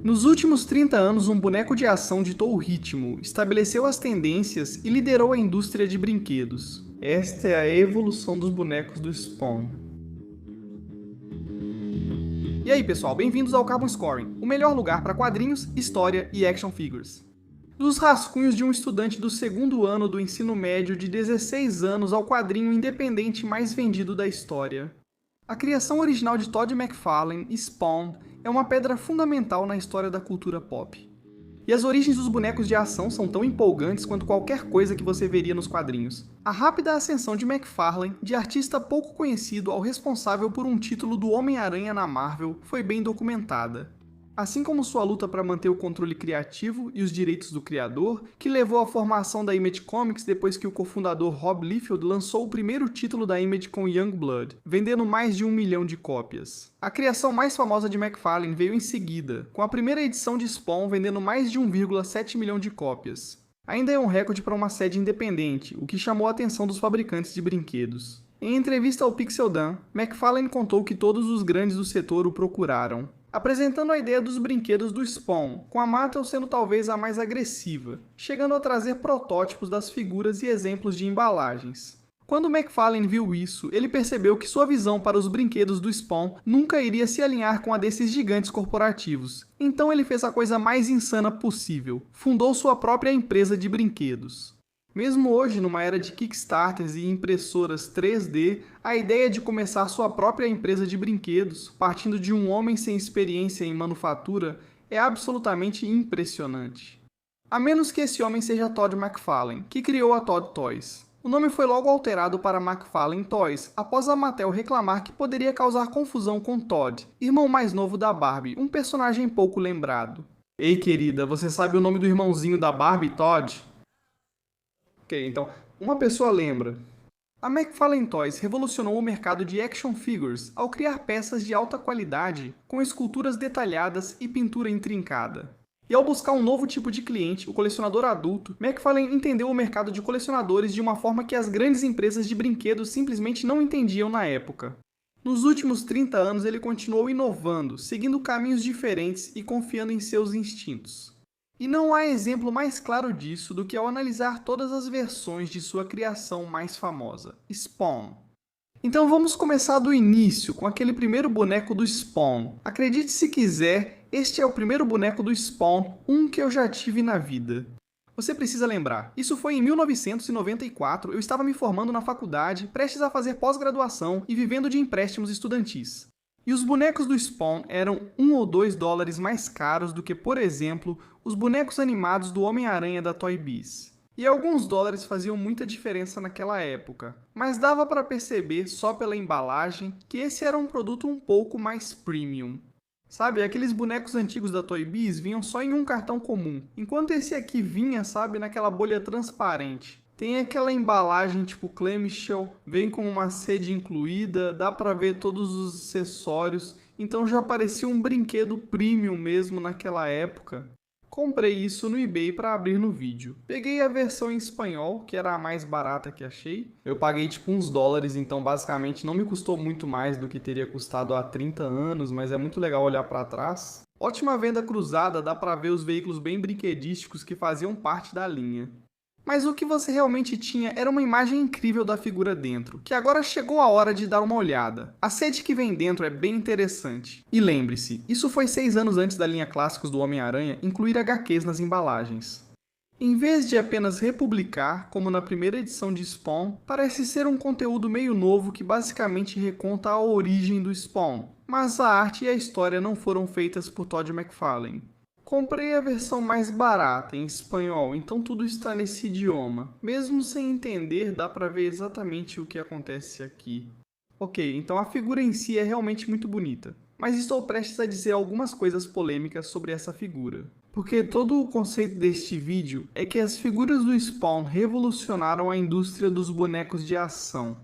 Nos últimos 30 anos, um boneco de ação ditou o ritmo, estabeleceu as tendências e liderou a indústria de brinquedos. Esta é a evolução dos bonecos do Spawn. E aí pessoal, bem-vindos ao Carbon Scoring, o melhor lugar para quadrinhos, história e action figures. Dos rascunhos de um estudante do segundo ano do ensino médio de 16 anos ao quadrinho independente mais vendido da história. A criação original de Todd McFarlane, Spawn, é uma pedra fundamental na história da cultura pop. E as origens dos bonecos de ação são tão empolgantes quanto qualquer coisa que você veria nos quadrinhos. A rápida ascensão de McFarlane, de artista pouco conhecido ao responsável por um título do Homem-Aranha na Marvel, foi bem documentada. Assim como sua luta para manter o controle criativo e os direitos do criador, que levou à formação da Image Comics depois que o cofundador Rob Liefeld lançou o primeiro título da Image com Youngblood, vendendo mais de 1 milhão de cópias. A criação mais famosa de McFarlane veio em seguida, com a primeira edição de Spawn vendendo mais de 1,7 milhão de cópias. Ainda é um recorde para uma sede independente, o que chamou a atenção dos fabricantes de brinquedos. Em entrevista ao Pixeldan, McFarlane contou que todos os grandes do setor o procuraram, apresentando a ideia dos brinquedos do Spawn, com a Mattel sendo talvez a mais agressiva, chegando a trazer protótipos das figuras e exemplos de embalagens. Quando McFarlane viu isso, ele percebeu que sua visão para os brinquedos do Spawn nunca iria se alinhar com a desses gigantes corporativos, então ele fez a coisa mais insana possível, fundou sua própria empresa de brinquedos. Mesmo hoje, numa era de Kickstarters e impressoras 3D, a ideia de começar sua própria empresa de brinquedos, partindo de um homem sem experiência em manufatura, é absolutamente impressionante. A menos que esse homem seja Todd McFarlane, que criou a Todd Toys. O nome foi logo alterado para McFarlane Toys, após a Mattel reclamar que poderia causar confusão com Todd, irmão mais novo da Barbie, um personagem pouco lembrado. Ei querida, você sabe o nome do irmãozinho da Barbie, Todd? Ok, então, uma pessoa lembra. A McFarlane Toys revolucionou o mercado de action figures ao criar peças de alta qualidade, com esculturas detalhadas e pintura intrincada. E ao buscar um novo tipo de cliente, o colecionador adulto, McFarlane entendeu o mercado de colecionadores de uma forma que as grandes empresas de brinquedos simplesmente não entendiam na época. Nos últimos 30 anos ele continuou inovando, seguindo caminhos diferentes e confiando em seus instintos. E não há exemplo mais claro disso do que ao analisar todas as versões de sua criação mais famosa, Spawn. Então vamos começar do início, com aquele primeiro boneco do Spawn. Acredite se quiser, este é o primeiro boneco do Spawn, um que eu já tive na vida. Você precisa lembrar, isso foi em 1994, eu estava me formando na faculdade, prestes a fazer pós-graduação e vivendo de empréstimos estudantis. E os bonecos do Spawn eram $1 ou $2 mais caros do que, por exemplo, os bonecos animados do Homem-Aranha da Toy Biz. E alguns dólares faziam muita diferença naquela época, mas dava para perceber, só pela embalagem, que esse era um produto um pouco mais premium. Sabe, aqueles bonecos antigos da Toy Biz vinham só em um cartão comum, enquanto esse aqui vinha, sabe, naquela bolha transparente. Tem aquela embalagem tipo clamshell, vem com uma sede incluída, dá pra ver todos os acessórios, então já parecia um brinquedo premium mesmo naquela época. Comprei isso no eBay para abrir no vídeo. Peguei a versão em espanhol, que era a mais barata que achei. Eu paguei tipo uns dólares, então basicamente não me custou muito mais do que teria custado há 30 anos, mas é muito legal olhar para trás. Ótima venda cruzada, dá pra ver os veículos bem brinquedísticos que faziam parte da linha. Mas o que você realmente tinha era uma imagem incrível da figura dentro, que agora chegou a hora de dar uma olhada. A sede que vem dentro é bem interessante. E lembre-se, isso foi 6 anos antes da linha Clássicos do Homem-Aranha incluir HQs nas embalagens. Em vez de apenas republicar, como na primeira edição de Spawn, parece ser um conteúdo meio novo que basicamente reconta a origem do Spawn, mas a arte e a história não foram feitas por Todd McFarlane. Comprei a versão mais barata, em espanhol, então tudo está nesse idioma. Mesmo sem entender, dá pra ver exatamente o que acontece aqui. Ok, então a figura em si é realmente muito bonita, mas estou prestes a dizer algumas coisas polêmicas sobre essa figura. Porque todo o conceito deste vídeo é que as figuras do Spawn revolucionaram a indústria dos bonecos de ação.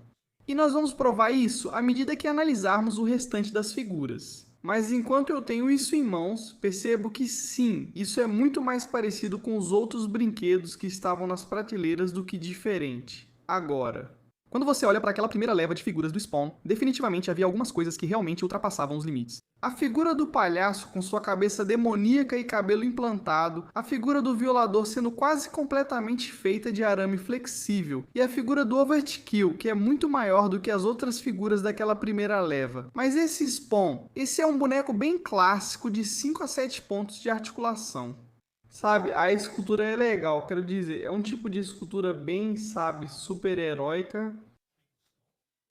E nós vamos provar isso à medida que analisarmos o restante das figuras. Mas enquanto eu tenho isso em mãos, percebo que sim, isso é muito mais parecido com os outros brinquedos que estavam nas prateleiras do que diferente. Agora, quando você olha para aquela primeira leva de figuras do Spawn, definitivamente havia algumas coisas que realmente ultrapassavam os limites. A figura do palhaço com sua cabeça demoníaca e cabelo implantado, a figura do violador sendo quase completamente feita de arame flexível, e a figura do Overkill, que é muito maior do que as outras figuras daquela primeira leva. Mas esse Spawn, esse é um boneco bem clássico de 5 a 7 pontos de articulação. Sabe, a escultura é legal, quero dizer, é um tipo de escultura bem, sabe, super-heróica.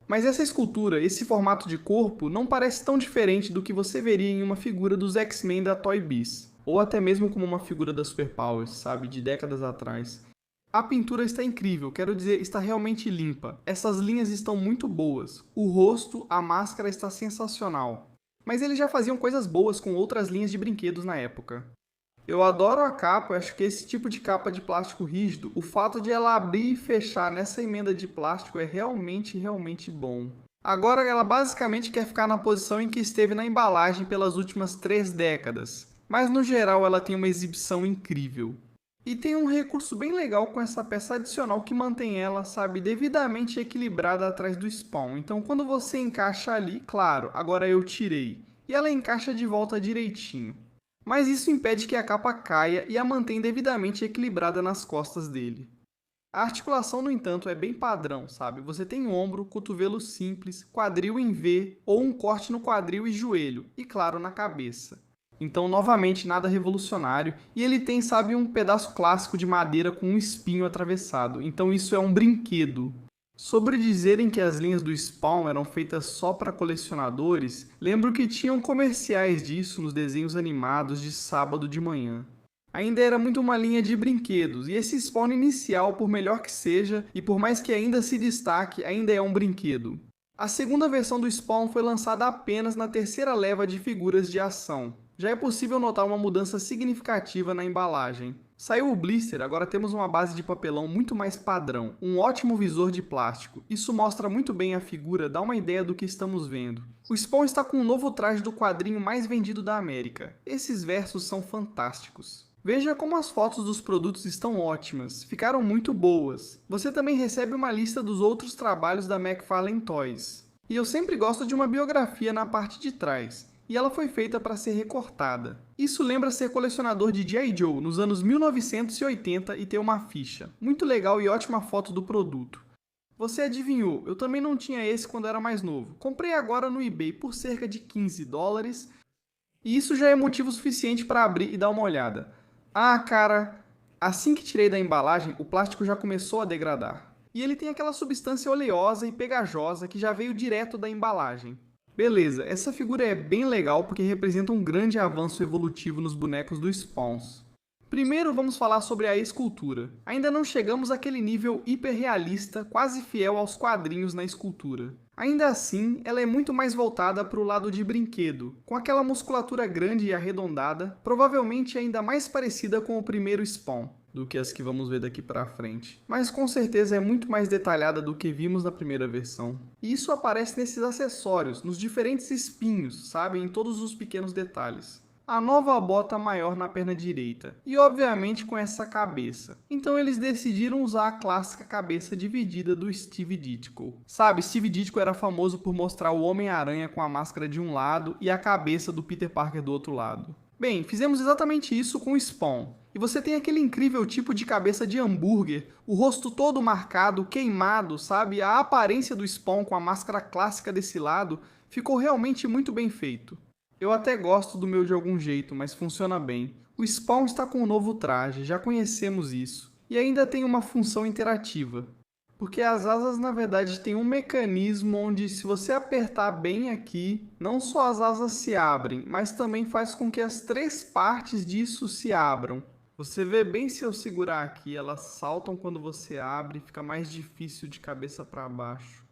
Mas essa escultura, esse formato de corpo, não parece tão diferente do que você veria em uma figura dos X-Men da Toy Biz, ou até mesmo como uma figura da Superpowers, sabe, de décadas atrás. A pintura está incrível, quero dizer, está realmente limpa. Essas linhas estão muito boas. O rosto, a máscara está sensacional. Mas eles já faziam coisas boas com outras linhas de brinquedos na época. Eu adoro a capa, eu acho que esse tipo de capa de plástico rígido, o fato de ela abrir e fechar nessa emenda de plástico é realmente bom. Agora ela basicamente quer ficar na posição em que esteve na embalagem pelas últimas 3 décadas, mas no geral ela tem uma exibição incrível. E tem um recurso bem legal com essa peça adicional que mantém ela, sabe, devidamente equilibrada atrás do spawn. Então quando você encaixa ali, claro, agora eu tirei, e ela encaixa de volta direitinho. Mas isso impede que a capa caia e a mantém devidamente equilibrada nas costas dele. A articulação, no entanto, é bem padrão, sabe? Você tem ombro, cotovelo simples, quadril em V ou um corte no quadril e joelho, e claro, na cabeça. Então, novamente, nada revolucionário, e ele tem, sabe, um pedaço clássico de madeira com um espinho atravessado, então isso é um brinquedo. Sobre dizerem que as linhas do Spawn eram feitas só para colecionadores, lembro que tinham comerciais disso nos desenhos animados de sábado de manhã. Ainda era muito uma linha de brinquedos, e esse Spawn inicial, por melhor que seja, e por mais que ainda se destaque, ainda é um brinquedo. A segunda versão do Spawn foi lançada apenas na terceira leva de figuras de ação. Já é possível notar uma mudança significativa na embalagem. Saiu o blister, agora temos uma base de papelão muito mais padrão, um ótimo visor de plástico. Isso mostra muito bem a figura, dá uma ideia do que estamos vendo. O Spawn está com um novo traje do quadrinho mais vendido da América. Esses versos são fantásticos. Veja como as fotos dos produtos estão ótimas, ficaram muito boas. Você também recebe uma lista dos outros trabalhos da McFarlane Toys. E eu sempre gosto de uma biografia na parte de trás. E ela foi feita para ser recortada. Isso lembra ser colecionador de G.I. Joe nos anos 1980 e ter uma ficha. Muito legal e ótima foto do produto. Você adivinhou, eu também não tinha esse quando era mais novo. Comprei agora no eBay por cerca de $15, e isso já é motivo suficiente para abrir e dar uma olhada. Ah, cara, assim que tirei da embalagem, o plástico já começou a degradar. E ele tem aquela substância oleosa e pegajosa que já veio direto da embalagem. Beleza, essa figura é bem legal porque representa um grande avanço evolutivo nos bonecos do Spawns. Primeiro vamos falar sobre a escultura. Ainda não chegamos àquele nível hiperrealista, quase fiel aos quadrinhos na escultura. Ainda assim, ela é muito mais voltada para o lado de brinquedo, com aquela musculatura grande e arredondada, provavelmente ainda mais parecida com o primeiro Spawn do que as que vamos ver daqui pra frente. Mas com certeza é muito mais detalhada do que vimos na primeira versão. E isso aparece nesses acessórios, nos diferentes espinhos, sabe? Em todos os pequenos detalhes. A nova bota maior na perna direita, e obviamente com essa cabeça. Então eles decidiram usar a clássica cabeça dividida do Steve Ditko. Sabe, Steve Ditko era famoso por mostrar o Homem-Aranha com a máscara de um lado e a cabeça do Peter Parker do outro lado. Bem, fizemos exatamente isso com o Spawn. E você tem aquele incrível tipo de cabeça de hambúrguer, o rosto todo marcado, queimado, sabe? A aparência do Spawn com a máscara clássica desse lado ficou realmente muito bem feito. Eu até gosto do meu de algum jeito, mas funciona bem. O Spawn está com um novo traje, já conhecemos isso. E ainda tem uma função interativa. Porque as asas na verdade têm um mecanismo onde se você apertar bem aqui, não só as asas se abrem, mas também faz com que as 3 partes disso se abram. Você vê bem se eu segurar aqui, elas saltam quando você abre e fica mais difícil de cabeça para baixo.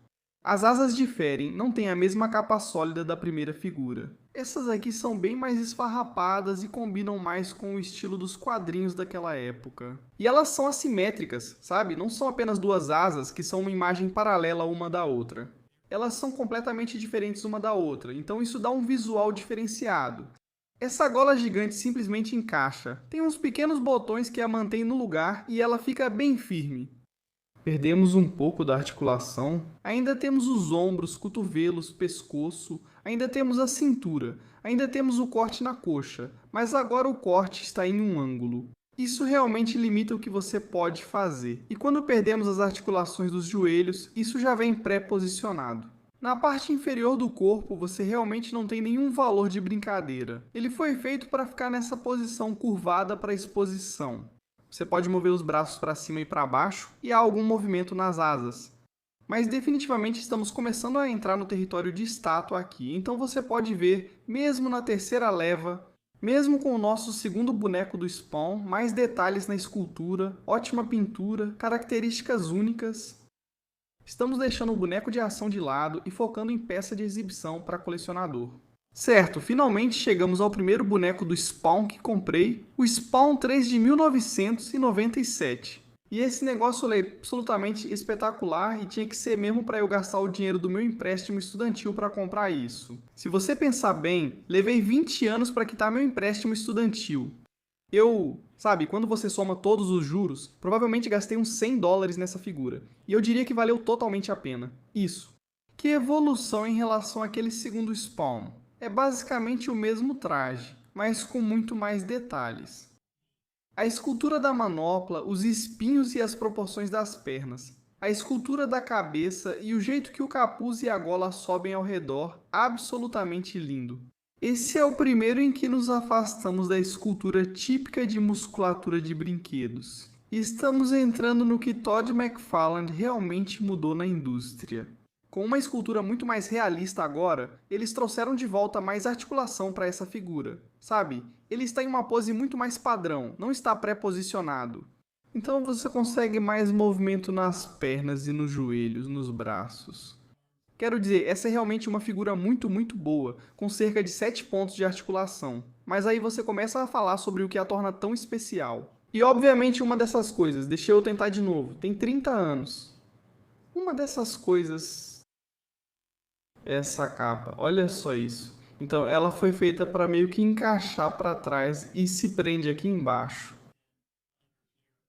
As asas diferem, não tem a mesma capa sólida da primeira figura. Essas aqui são bem mais esfarrapadas e combinam mais com o estilo dos quadrinhos daquela época. E elas são assimétricas, sabe? Não são apenas 2 asas que são uma imagem paralela uma da outra. Elas são completamente diferentes uma da outra, então isso dá um visual diferenciado. Essa gola gigante simplesmente encaixa. Tem uns pequenos botões que a mantêm no lugar e ela fica bem firme. Perdemos um pouco da articulação. Ainda temos os ombros, cotovelos, pescoço. Ainda temos a cintura. Ainda temos o corte na coxa. Mas agora o corte está em um ângulo. Isso realmente limita o que você pode fazer. E quando perdemos as articulações dos joelhos, isso já vem pré-posicionado. Na parte inferior do corpo, você realmente não tem nenhum valor de brincadeira. Ele foi feito para ficar nessa posição curvada para exposição. Você pode mover os braços para cima e para baixo e há algum movimento nas asas. Mas definitivamente estamos começando a entrar no território de estátua aqui, então você pode ver, mesmo na terceira leva, mesmo com o nosso segundo boneco do Spawn, mais detalhes na escultura, ótima pintura, características únicas. Estamos deixando o boneco de ação de lado e focando em peça de exibição para colecionador. Certo, finalmente chegamos ao primeiro boneco do Spawn que comprei, o Spawn 3 de 1997. E esse negócio é absolutamente espetacular e tinha que ser mesmo para eu gastar o dinheiro do meu empréstimo estudantil para comprar isso. Se você pensar bem, levei 20 anos para quitar meu empréstimo estudantil. Quando você soma todos os juros, provavelmente gastei uns $100 nessa figura. E eu diria que valeu totalmente a pena. Isso. Que evolução em relação àquele segundo Spawn. É basicamente o mesmo traje, mas com muito mais detalhes. A escultura da manopla, os espinhos e as proporções das pernas. A escultura da cabeça e o jeito que o capuz e a gola sobem ao redor, absolutamente lindo. Esse é o primeiro em que nos afastamos da escultura típica de musculatura de brinquedos. E estamos entrando no que Todd McFarlane realmente mudou na indústria. Com uma escultura muito mais realista agora, eles trouxeram de volta mais articulação para essa figura. Sabe? Ele está em uma pose muito mais padrão, não está pré-posicionado. Então você consegue mais movimento nas pernas e nos joelhos, nos braços. Quero dizer, essa é realmente uma figura muito boa, com cerca de 7 pontos de articulação. Mas aí você começa a falar sobre o que a torna tão especial. E obviamente uma dessas coisas, deixa eu tentar de novo, tem 30 anos. Uma dessas coisas... essa capa, olha só isso. Então ela foi feita para meio que encaixar para trás e se prende aqui embaixo.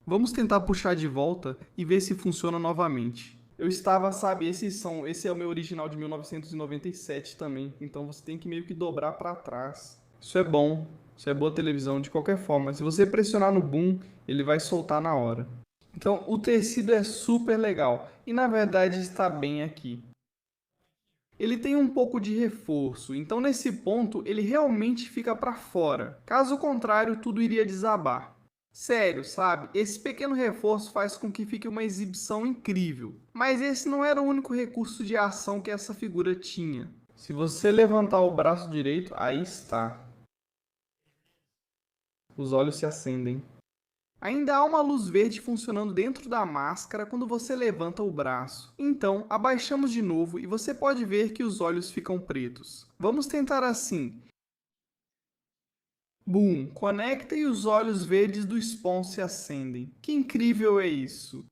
Vamos tentar puxar de volta e ver se funciona novamente. Eu estava, esse é o meu original de 1997 também, então você tem que meio que dobrar para trás. Isso é bom, isso é boa televisão de qualquer forma. Se você pressionar no boom, ele vai soltar na hora. Então o tecido é super legal e na verdade está bem aqui. Ele tem um pouco de reforço, então nesse ponto ele realmente fica para fora. Caso contrário, tudo iria desabar. Sério, sabe? Esse pequeno reforço faz com que fique uma exibição incrível. Mas esse não era o único recurso de ação que essa figura tinha. Se você levantar o braço direito, aí está. Os olhos se acendem. Ainda há uma luz verde funcionando dentro da máscara quando você levanta o braço. Então, abaixamos de novo e você pode ver que os olhos ficam pretos. Vamos tentar assim. Boom! Conecta e os olhos verdes do Spawn se acendem. Que incrível é isso!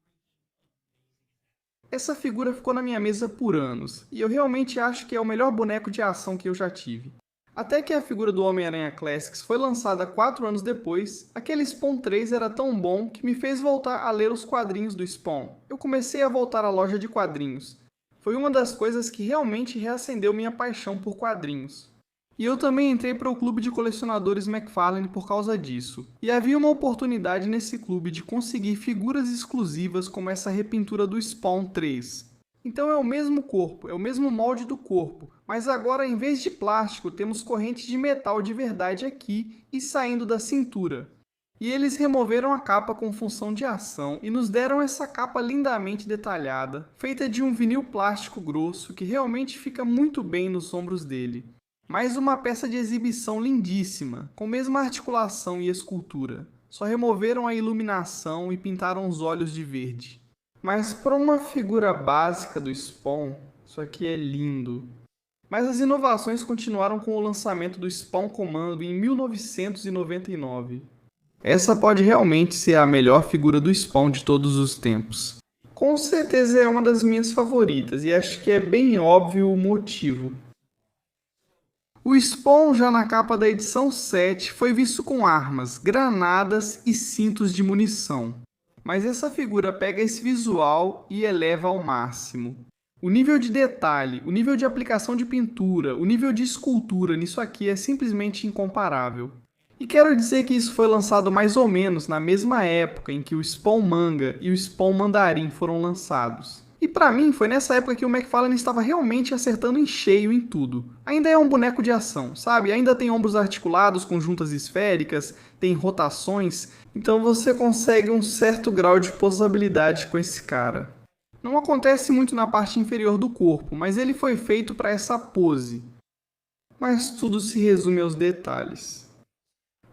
Essa figura ficou na minha mesa por anos, e eu realmente acho que é o melhor boneco de ação que eu já tive. Até que a figura do Homem-Aranha Classics foi lançada 4 anos depois, aquele Spawn 3 era tão bom que me fez voltar a ler os quadrinhos do Spawn. Eu comecei a voltar à loja de quadrinhos. Foi uma das coisas que realmente reacendeu minha paixão por quadrinhos. E eu também entrei para o clube de colecionadores McFarlane por causa disso. E havia uma oportunidade nesse clube de conseguir figuras exclusivas como essa repintura do Spawn 3. Então é o mesmo corpo, é o mesmo molde do corpo, mas agora em vez de plástico temos correntes de metal de verdade aqui e saindo da cintura. E eles removeram a capa com função de ação e nos deram essa capa lindamente detalhada, feita de um vinil plástico grosso que realmente fica muito bem nos ombros dele. Mais uma peça de exibição lindíssima, com a mesma articulação e escultura. Só removeram a iluminação e pintaram os olhos de verde. Mas para uma figura básica do Spawn, isso aqui é lindo. Mas as inovações continuaram com o lançamento do Spawn Commando em 1999. Essa pode realmente ser a melhor figura do Spawn de todos os tempos. Com certeza é uma das minhas favoritas e acho que é bem óbvio o motivo. O Spawn, já na capa da edição 7, foi visto com armas, granadas e cintos de munição. Mas essa figura pega esse visual e eleva ao máximo. O nível de detalhe, o nível de aplicação de pintura, o nível de escultura nisso aqui é simplesmente incomparável. E quero dizer que isso foi lançado mais ou menos na mesma época em que o Spawn Manga e o Spawn Mandarim foram lançados. E pra mim foi nessa época que o McFarlane estava realmente acertando em cheio em tudo. Ainda é um boneco de ação, sabe? Ainda tem ombros articulados com juntas esféricas, tem rotações, então você consegue um certo grau de posabilidade com esse cara. Não acontece muito na parte inferior do corpo, mas ele foi feito para essa pose. Mas tudo se resume aos detalhes.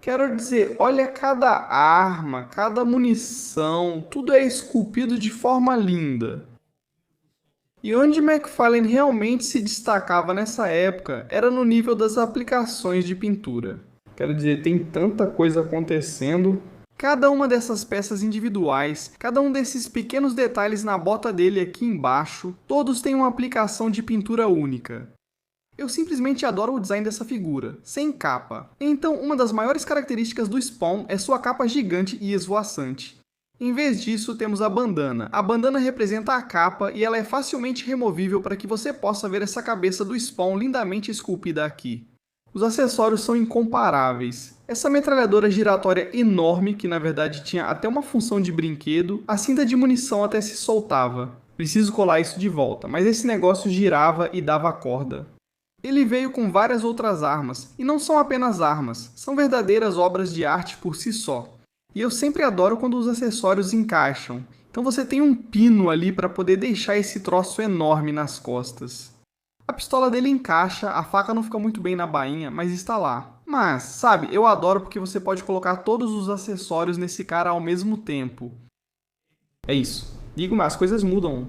Quero dizer, olha cada arma, cada munição, tudo é esculpido de forma linda. E onde McFarlane realmente se destacava nessa época era no nível das aplicações de pintura. Quero dizer, tem tanta coisa acontecendo. Cada uma dessas peças individuais, cada um desses pequenos detalhes na bota dele aqui embaixo, todos têm uma aplicação de pintura única. Eu simplesmente adoro o design dessa figura, sem capa. Então, uma das maiores características do Spawn é sua capa gigante e esvoaçante. Em vez disso, temos a bandana. A bandana representa a capa e ela é facilmente removível para que você possa ver essa cabeça do Spawn lindamente esculpida aqui. Os acessórios são incomparáveis. Essa metralhadora giratória enorme, que na verdade tinha até uma função de brinquedo, a cinta de munição até se soltava. Preciso colar isso de volta, mas esse negócio girava e dava corda. Ele veio com várias outras armas, e não são apenas armas, são verdadeiras obras de arte por si só. E eu sempre adoro quando os acessórios encaixam, então você tem um pino ali para poder deixar esse troço enorme nas costas. A pistola dele encaixa, a faca não fica muito bem na bainha, mas está lá. Mas, sabe, eu adoro porque você pode colocar todos os acessórios nesse cara ao mesmo tempo. É isso. Digo, mas as coisas mudam.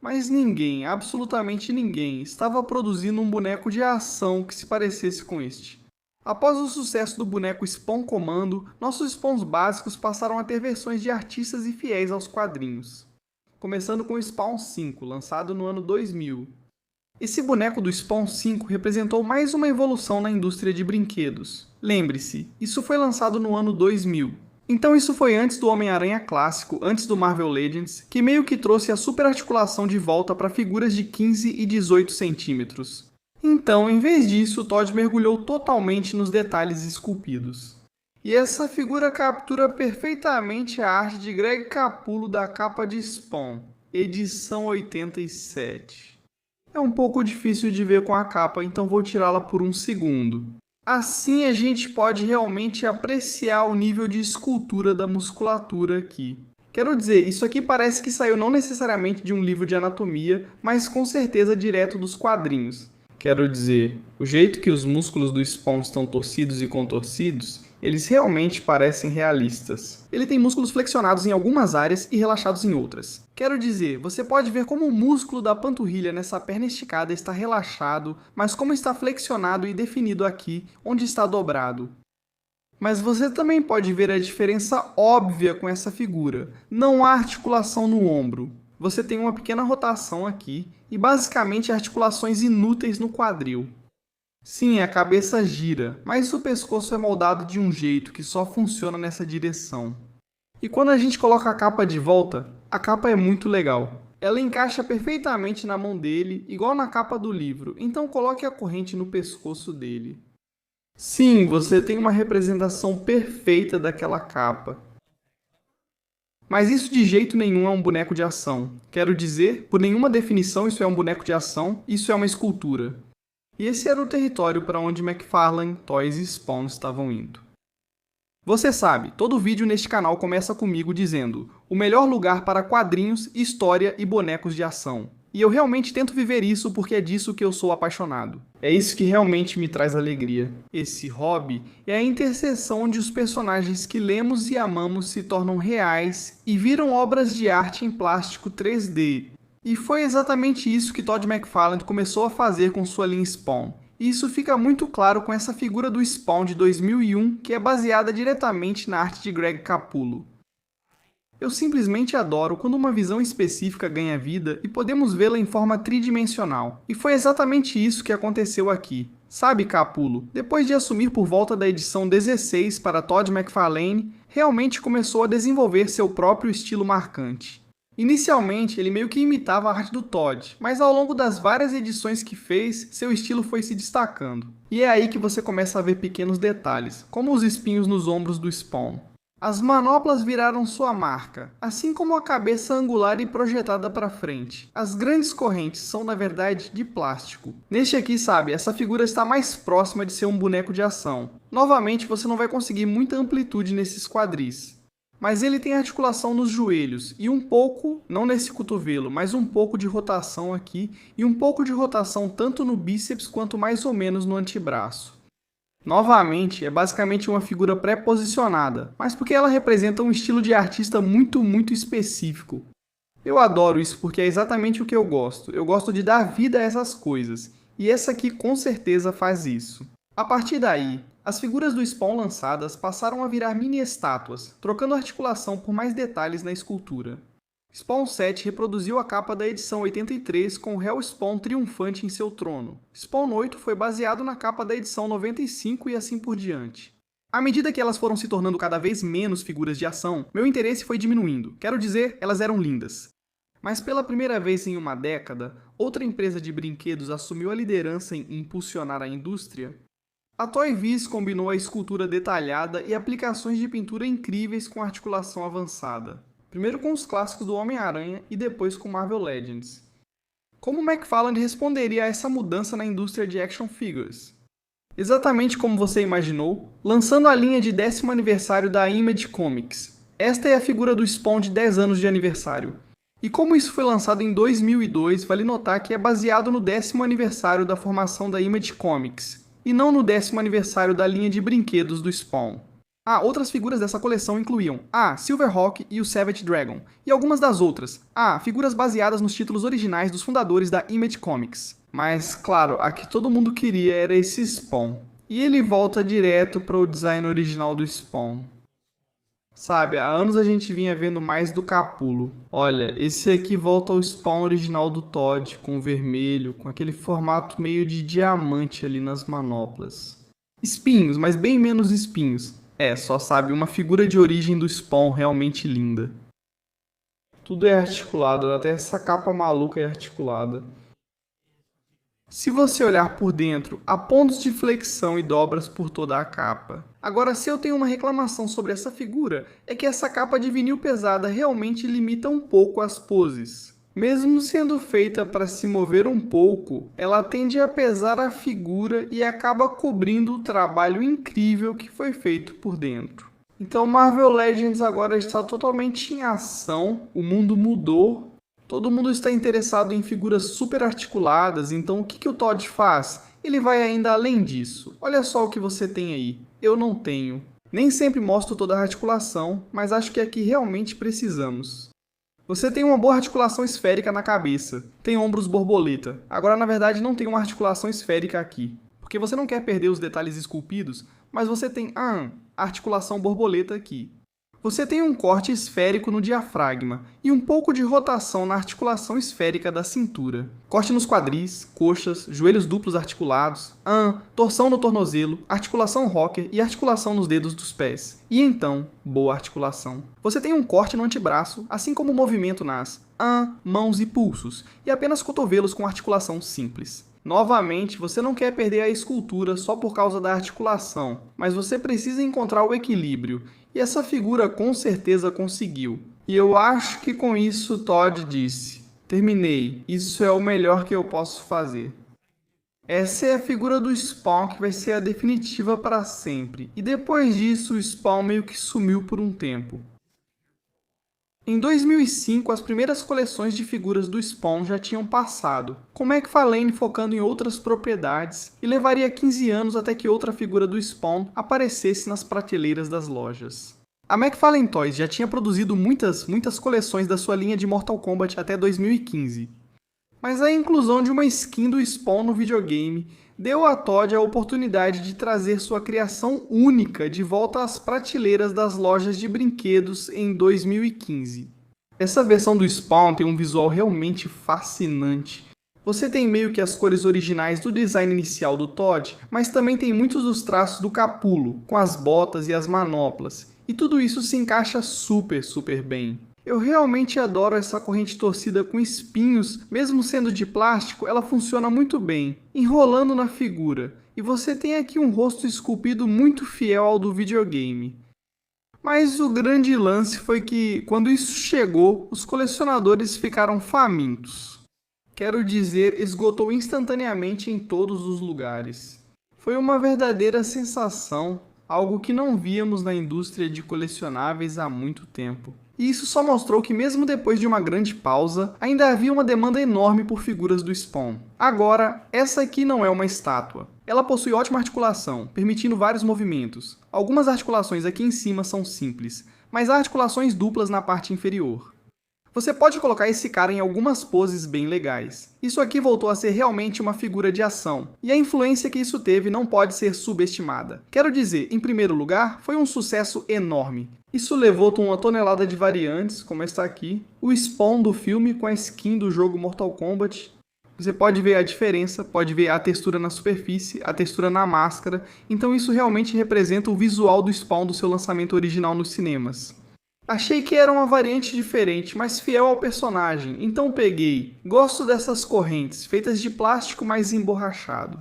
Mas ninguém, absolutamente ninguém, estava produzindo um boneco de ação que se parecesse com este. Após o sucesso do boneco Spawn Commando, nossos Spawns básicos passaram a ter versões de artistas e fiéis aos quadrinhos. Começando com o Spawn 5, lançado no ano 2000. Esse boneco do Spawn 5 representou mais uma evolução na indústria de brinquedos. Lembre-se, isso foi lançado no ano 2000. Então isso foi antes do Homem-Aranha clássico, antes do Marvel Legends, que meio que trouxe a superarticulação de volta para figuras de 15 e 18 centímetros. Então, em vez disso, Todd mergulhou totalmente nos detalhes esculpidos. E essa figura captura perfeitamente a arte de Greg Capullo da capa de Spawn, edição 87. É um pouco difícil de ver com a capa, então vou tirá-la por um segundo. Assim a gente pode realmente apreciar o nível de escultura da musculatura aqui. Quero dizer, isso aqui parece que saiu não necessariamente de um livro de anatomia, mas com certeza direto dos quadrinhos. Quero dizer, o jeito que os músculos do Spawn estão torcidos e contorcidos, eles realmente parecem realistas. Ele tem músculos flexionados em algumas áreas e relaxados em outras. Quero dizer, você pode ver como o músculo da panturrilha nessa perna esticada está relaxado, mas como está flexionado e definido aqui, onde está dobrado. Mas você também pode ver a diferença óbvia com essa figura. Não há articulação no ombro. Você tem uma pequena rotação aqui e basicamente articulações inúteis no quadril. Sim, a cabeça gira, mas o pescoço é moldado de um jeito que só funciona nessa direção. E quando a gente coloca a capa de volta, a capa é muito legal. Ela encaixa perfeitamente na mão dele, igual na capa do livro, então coloque a corrente no pescoço dele. Sim, você tem uma representação perfeita daquela capa. Mas isso de jeito nenhum é um boneco de ação. Quero dizer, por nenhuma definição isso é um boneco de ação, isso é uma escultura. E esse era o território para onde McFarlane, Toys e Spawn estavam indo. Você sabe, todo vídeo neste canal começa comigo dizendo o melhor lugar para quadrinhos, história e bonecos de ação. E eu realmente tento viver isso porque é disso que eu sou apaixonado. É isso que realmente me traz alegria. Esse hobby é a interseção onde os personagens que lemos e amamos se tornam reais e viram obras de arte em plástico 3D. E foi exatamente isso que Todd McFarlane começou a fazer com sua linha Spawn. E isso fica muito claro com essa figura do Spawn de 2001, que é baseada diretamente na arte de Greg Capullo. Eu simplesmente adoro quando uma visão específica ganha vida e podemos vê-la em forma tridimensional. E foi exatamente isso que aconteceu aqui. Sabe, Capullo, depois de assumir por volta da edição 16 para Todd McFarlane, realmente começou a desenvolver seu próprio estilo marcante. Inicialmente, ele meio que imitava a arte do Todd, mas ao longo das várias edições que fez, seu estilo foi se destacando. E é aí que você começa a ver pequenos detalhes, como os espinhos nos ombros do Spawn. As manoplas viraram sua marca, assim como a cabeça angular e projetada para frente. As grandes correntes são, na verdade, de plástico. Neste aqui, sabe, essa figura está mais próxima de ser um boneco de ação. Novamente, você não vai conseguir muita amplitude nesses quadris. Mas ele tem articulação nos joelhos e um pouco, não nesse cotovelo, mas um pouco de rotação aqui e um pouco de rotação tanto no bíceps quanto mais ou menos no antebraço. Novamente, é basicamente uma figura pré-posicionada, mas porque ela representa um estilo de artista muito específico. Eu adoro isso porque é exatamente o que eu gosto. Eu gosto de dar vida a essas coisas, e essa aqui com certeza faz isso. A partir daí, as figuras do Spawn lançadas passaram a virar mini-estátuas, trocando articulação por mais detalhes na escultura. Spawn 7 reproduziu a capa da edição 83 com o Hellspawn triunfante em seu trono. Spawn 8 foi baseado na capa da edição 95 e assim por diante. À medida que elas foram se tornando cada vez menos figuras de ação, meu interesse foi diminuindo. Quero dizer, elas eram lindas. Mas pela primeira vez em uma década, outra empresa de brinquedos assumiu a liderança em impulsionar a indústria. A Toy Biz combinou a escultura detalhada e aplicações de pintura incríveis com articulação avançada. Primeiro com os clássicos do Homem-Aranha e depois com Marvel Legends. Como McFarlane responderia a essa mudança na indústria de action figures? Exatamente como você imaginou, lançando a linha de 10º aniversário da Image Comics. Esta é a figura do Spawn de 10 anos de aniversário. E como isso foi lançado em 2002, vale notar que é baseado no 10º aniversário da formação da Image Comics, e não no 10º aniversário da linha de brinquedos do Spawn. Outras figuras dessa coleção incluíam Silverhawk e o Savage Dragon, e algumas das outras. Figuras baseadas nos títulos originais dos fundadores da Image Comics. Mas, claro, a que todo mundo queria era esse Spawn. E ele volta direto para o design original do Spawn. Sabe, há anos a gente vinha vendo mais do Capulo. Olha, esse aqui volta ao Spawn original do Todd, com o vermelho, com aquele formato meio de diamante ali nas manoplas. Espinhos, mas bem menos espinhos. Só sabe, uma figura de origem do Spawn realmente linda. Tudo é articulado, até essa capa maluca é articulada. Se você olhar por dentro, há pontos de flexão e dobras por toda a capa. Agora, se eu tenho uma reclamação sobre essa figura, é que essa capa de vinil pesada realmente limita um pouco as poses. Mesmo sendo feita para se mover um pouco, ela tende a pesar a figura e acaba cobrindo o trabalho incrível que foi feito por dentro. Então Marvel Legends agora está totalmente em ação, o mundo mudou, todo mundo está interessado em figuras super articuladas, então o que o Todd faz? Ele vai ainda além disso. Olha só o que você tem aí, eu não tenho. Nem sempre mostro toda a articulação, mas acho que aqui realmente precisamos. Você tem uma boa articulação esférica na cabeça, tem ombros borboleta. Agora, na verdade, não tem uma articulação esférica aqui, porque você não quer perder os detalhes esculpidos, mas você tem a articulação borboleta aqui. Você tem um corte esférico no diafragma e um pouco de rotação na articulação esférica da cintura. Corte nos quadris, coxas, joelhos duplos articulados, torção no tornozelo, articulação rocker e articulação nos dedos dos pés. E então, boa articulação. Você tem um corte no antebraço, assim como movimento nas mãos e pulsos, e apenas cotovelos com articulação simples. Novamente, você não quer perder a escultura só por causa da articulação, mas você precisa encontrar o equilíbrio, e essa figura com certeza conseguiu. E eu acho que com isso Todd disse: terminei, isso é o melhor que eu posso fazer. Essa é a figura do Spawn que vai ser a definitiva para sempre, e depois disso o Spawn meio que sumiu por um tempo. Em 2005, as primeiras coleções de figuras do Spawn já tinham passado, com McFarlane focando em outras propriedades, e levaria 15 anos até que outra figura do Spawn aparecesse nas prateleiras das lojas. A McFarlane Toys já tinha produzido muitas coleções da sua linha de Mortal Kombat até 2015. Mas a inclusão de uma skin do Spawn no videogame deu a Todd a oportunidade de trazer sua criação única de volta às prateleiras das lojas de brinquedos em 2015. Essa versão do Spawn tem um visual realmente fascinante. Você tem meio que as cores originais do design inicial do Todd, mas também tem muitos dos traços do Capulo, com as botas e as manoplas, e tudo isso se encaixa super bem. Eu realmente adoro essa corrente torcida com espinhos, mesmo sendo de plástico, ela funciona muito bem, enrolando na figura, e você tem aqui um rosto esculpido muito fiel ao do videogame. Mas o grande lance foi que, quando isso chegou, os colecionadores ficaram famintos. Quero dizer, esgotou instantaneamente em todos os lugares. Foi uma verdadeira sensação, algo que não víamos na indústria de colecionáveis há muito tempo. E isso só mostrou que mesmo depois de uma grande pausa, ainda havia uma demanda enorme por figuras do Spawn. Agora, essa aqui não é uma estátua. Ela possui ótima articulação, permitindo vários movimentos. Algumas articulações aqui em cima são simples, mas há articulações duplas na parte inferior. Você pode colocar esse cara em algumas poses bem legais. Isso aqui voltou a ser realmente uma figura de ação, e a influência que isso teve não pode ser subestimada. Quero dizer, em primeiro lugar, foi um sucesso enorme. Isso levou uma tonelada de variantes, como está aqui, o Spawn do filme com a skin do jogo Mortal Kombat. Você pode ver a diferença, pode ver a textura na superfície, a textura na máscara, então isso realmente representa o visual do Spawn do seu lançamento original nos cinemas. Achei que era uma variante diferente, mas fiel ao personagem, então peguei. Gosto dessas correntes, feitas de plástico mais emborrachado.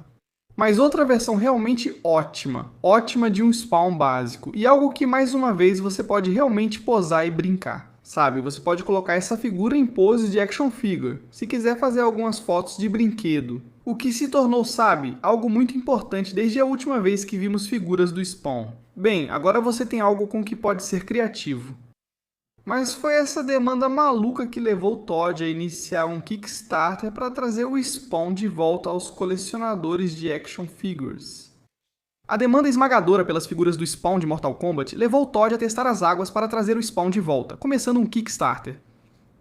Mas outra versão realmente ótima de um Spawn básico, e algo que mais uma vez você pode realmente posar e brincar. Sabe, você pode colocar essa figura em pose de action figure, se quiser fazer algumas fotos de brinquedo. O que se tornou, sabe, algo muito importante desde a última vez que vimos figuras do Spawn. Bem, agora você tem algo com que pode ser criativo. Mas foi essa demanda maluca que levou o Todd a iniciar um Kickstarter para trazer o Spawn de volta aos colecionadores de action figures. A demanda esmagadora pelas figuras do Spawn de Mortal Kombat levou o Todd a testar as águas para trazer o Spawn de volta, começando um Kickstarter.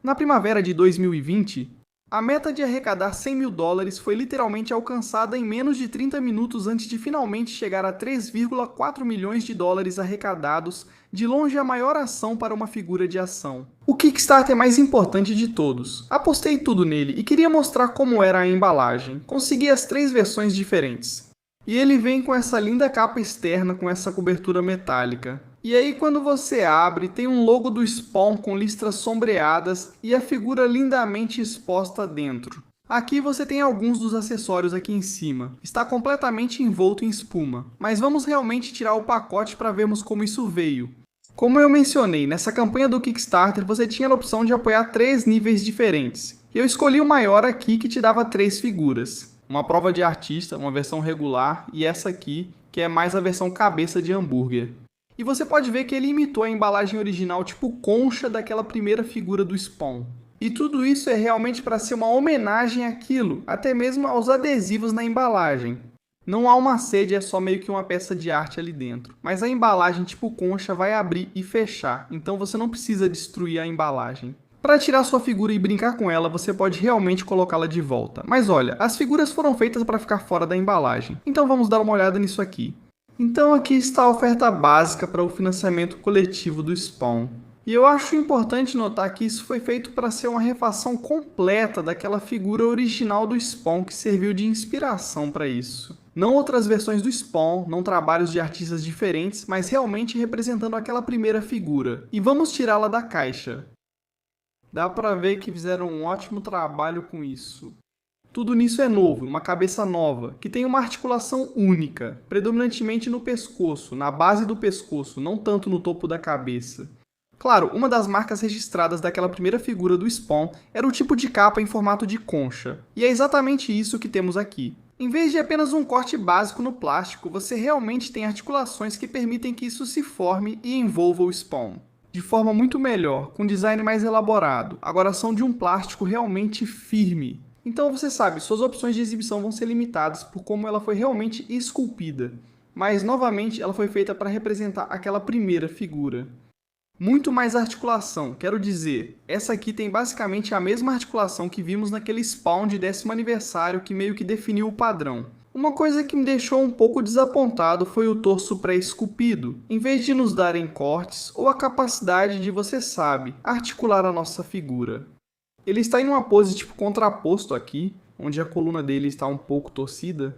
Na primavera de 2020, a meta de arrecadar $100 mil foi literalmente alcançada em menos de 30 minutos antes de finalmente chegar a $3,4 milhões arrecadados, de longe a maior ação para uma figura de ação. O Kickstarter mais importante de todos. Apostei tudo nele e queria mostrar como era a embalagem. Consegui as 3 versões diferentes. E ele vem com essa linda capa externa com essa cobertura metálica. E aí quando você abre, tem um logo do Spawn com listras sombreadas e a figura lindamente exposta dentro. Aqui você tem alguns dos acessórios aqui em cima. Está completamente envolto em espuma. Mas vamos realmente tirar o pacote para vermos como isso veio. Como eu mencionei, nessa campanha do Kickstarter você tinha a opção de apoiar 3 níveis diferentes. Eu escolhi o maior aqui que te dava 3 figuras. Uma prova de artista, uma versão regular e essa aqui, que é mais a versão cabeça de hambúrguer. E você pode ver que ele imitou a embalagem original tipo concha daquela primeira figura do Spawn. E tudo isso é realmente para ser uma homenagem àquilo, até mesmo aos adesivos na embalagem. Não há uma sede, é só meio que uma peça de arte ali dentro. Mas a embalagem tipo concha vai abrir e fechar, então você não precisa destruir a embalagem. Para tirar sua figura e brincar com ela, você pode realmente colocá-la de volta. Mas olha, as figuras foram feitas para ficar fora da embalagem, então vamos dar uma olhada nisso aqui. Então aqui está a oferta básica para o financiamento coletivo do Spawn. E eu acho importante notar que isso foi feito para ser uma refação completa daquela figura original do Spawn que serviu de inspiração para isso. Não outras versões do Spawn, não trabalhos de artistas diferentes, mas realmente representando aquela primeira figura. E vamos tirá-la da caixa. Dá para ver que fizeram um ótimo trabalho com isso. Tudo nisso é novo, uma cabeça nova, que tem uma articulação única, predominantemente no pescoço, na base do pescoço, não tanto no topo da cabeça. Claro, uma das marcas registradas daquela primeira figura do Spawn era o tipo de capa em formato de concha, e é exatamente isso que temos aqui. Em vez de apenas um corte básico no plástico, você realmente tem articulações que permitem que isso se forme e envolva o Spawn. De forma muito melhor, com design mais elaborado, agora são de um plástico realmente firme. Então você sabe, suas opções de exibição vão ser limitadas por como ela foi realmente esculpida. Mas, novamente, ela foi feita para representar aquela primeira figura. Muito mais articulação, quero dizer, essa aqui tem basicamente a mesma articulação que vimos naquele Spawn de 10º aniversário que meio que definiu o padrão. Uma coisa que me deixou um pouco desapontado foi o torso pré-esculpido, em vez de nos darem cortes ou a capacidade de, você sabe, articular a nossa figura. Ele está em uma pose tipo contraposto aqui, onde a coluna dele está um pouco torcida.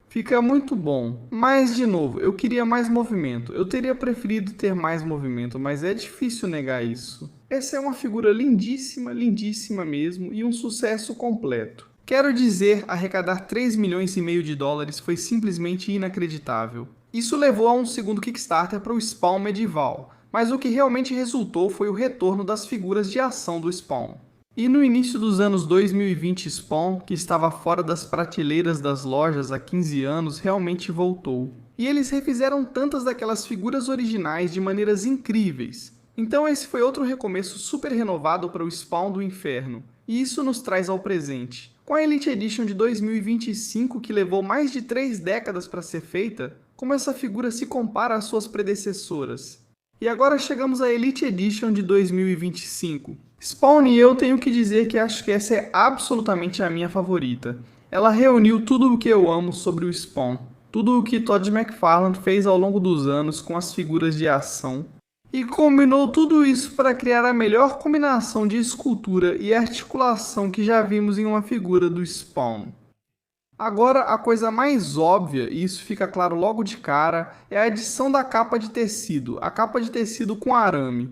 Fica muito bom, mas de novo, eu queria mais movimento. Eu teria preferido ter mais movimento, mas é difícil negar isso. Essa é uma figura lindíssima, lindíssima mesmo, e um sucesso completo. Quero dizer, arrecadar 3,5 milhões de dólares foi simplesmente inacreditável. Isso levou a um segundo Kickstarter para o Spawn medieval, mas o que realmente resultou foi o retorno das figuras de ação do Spawn. E no início dos anos 2020, Spawn, que estava fora das prateleiras das lojas há 15 anos, realmente voltou. E eles refizeram tantas daquelas figuras originais de maneiras incríveis. Então esse foi outro recomeço super renovado para o Spawn do Inferno. E isso nos traz ao presente. Com a Elite Edition de 2025, que levou mais de 3 décadas para ser feita, como essa figura se compara às suas predecessoras? E agora chegamos à Elite Edition de 2025. Spawn e eu tenho que dizer que acho que essa é absolutamente a minha favorita. Ela reuniu tudo o que eu amo sobre o Spawn. Tudo o que Todd McFarlane fez ao longo dos anos com as figuras de ação. E combinou tudo isso para criar a melhor combinação de escultura e articulação que já vimos em uma figura do Spawn. Agora, a coisa mais óbvia, e isso fica claro logo de cara, é a adição da capa de tecido, a capa de tecido com arame.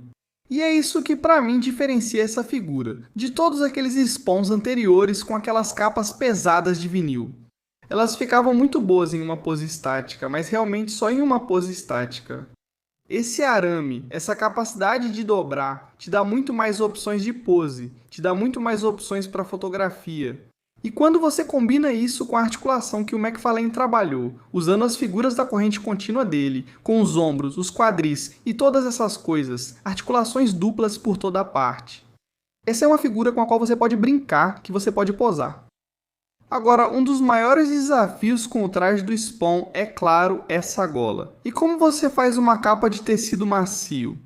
E é isso que pra mim diferencia essa figura, de todos aqueles Spawns anteriores com aquelas capas pesadas de vinil. Elas ficavam muito boas em uma pose estática, mas realmente só em uma pose estática. Esse arame, essa capacidade de dobrar, te dá muito mais opções de pose, te dá muito mais opções para fotografia. E quando você combina isso com a articulação que o McFarlane trabalhou, usando as figuras da corrente contínua dele, com os ombros, os quadris e todas essas coisas, articulações duplas por toda a parte. Essa é uma figura com a qual você pode brincar, que você pode posar. Agora, um dos maiores desafios com o traje do Spawn é, claro, essa gola. E como você faz uma capa de tecido macio?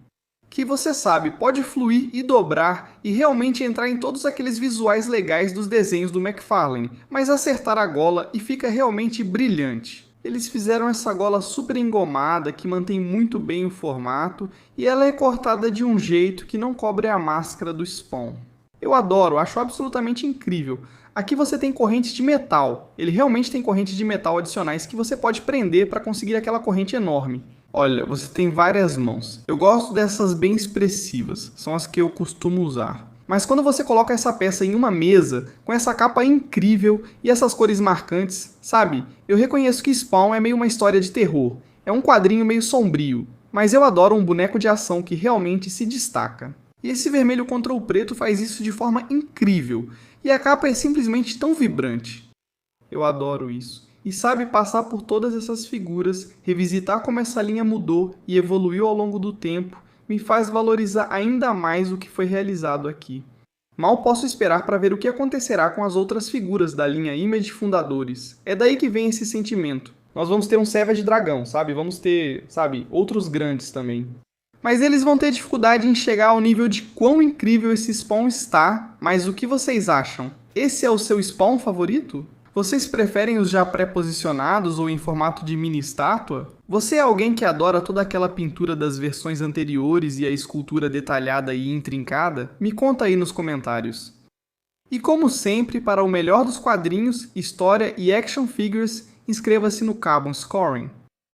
Que você sabe, pode fluir e dobrar e realmente entrar em todos aqueles visuais legais dos desenhos do McFarlane, mas acertar a gola e fica realmente brilhante. Eles fizeram essa gola super engomada que mantém muito bem o formato e ela é cortada de um jeito que não cobre a máscara do Spawn. Eu adoro, acho absolutamente incrível. Aqui você tem correntes de metal, ele realmente tem correntes de metal adicionais que você pode prender para conseguir aquela corrente enorme. Olha, você tem várias mãos. Eu gosto dessas bem expressivas, são as que eu costumo usar. Mas quando você coloca essa peça em uma mesa, com essa capa incrível e essas cores marcantes, sabe? Eu reconheço que Spawn é meio uma história de terror. É um quadrinho meio sombrio, mas eu adoro um boneco de ação que realmente se destaca. E esse vermelho contra o preto faz isso de forma incrível, e a capa é simplesmente tão vibrante. Eu adoro isso. E sabe passar por todas essas figuras, revisitar como essa linha mudou e evoluiu ao longo do tempo, me faz valorizar ainda mais o que foi realizado aqui. Mal posso esperar para ver o que acontecerá com as outras figuras da linha Image Fundadores. É daí que vem esse sentimento. Nós vamos ter um Savage Dragão, sabe? Vamos ter, sabe, outros grandes também. Mas eles vão ter dificuldade em chegar ao nível de quão incrível esse Spawn está, mas o que vocês acham? Esse é o seu Spawn favorito? Vocês preferem os já pré-posicionados ou em formato de mini estátua? Você é alguém que adora toda aquela pintura das versões anteriores e a escultura detalhada e intrincada? Me conta aí nos comentários. E como sempre, para o melhor dos quadrinhos, história e action figures, inscreva-se no Carbon Scoring.